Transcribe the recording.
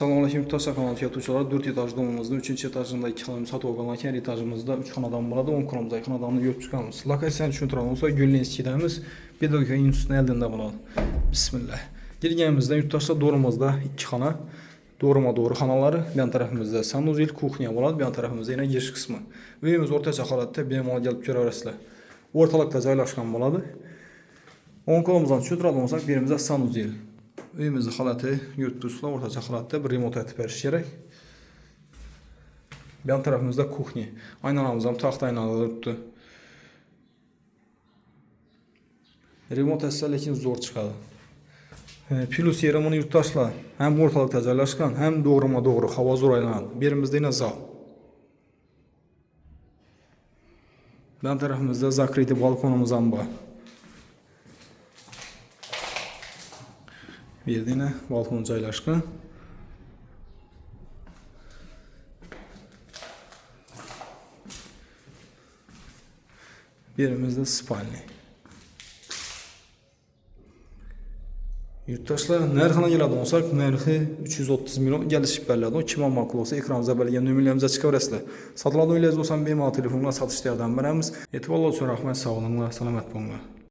Selamünaleyküm Taşa kanalı fiyatçılar 4 etajlı domumuzda 3. etajında 2 xana müsait olğan her etajımızda 3 xanadan burada 10 kronumuza yaxın adamını görüb çıxarmız. Lokasiyanı düşündürən olsa Güllenski'dəmiz Pedagogika İnstitutunun əldində bulan. Bismillah. Girgənimizdə yurttaşda doğrumuzda 2 xana doğruma doğru xanaları, yan tərəfimizdə sanuzil, kuxniya болады, yan tərəfimizdə yenə giriş qismi. Evimiz orta halətdə bemalol gəlib görərsizlər. Ortalıqda yerləşən buladı. 10 kronumuzdan düşündürən olsaq birimizdə sanuzil. Evimizin halatı yurtdusla ortaca halatda bir remont etib gerek. Yan tarafımızda kuxni. Aynanamızdan taxtayla alınıbdı. Remont etsə lakin zor çıxadı. Plus yerim onu yurttaşla həm ortalıqda yerləşən, həm doğruma doğru hava zorayla. Birimizdə yine zal. Yan tarafımızda zakriti balkonumuzdan var. Bir de yine balkon caylaşqan. Birimizdə spalni. Yurttaşlar narxına gələn olsaq, narxı 330 milyon gəlişib bəllədi. O kimə maqul olsa ekranımıza bəlgən nömrələrimizə çıxarasınızlar. Satılan öyləcə olsan benim telefonla satış yardım verəmiz. Etibarlı olsun, rəhmət, sağ olun, salamat olun.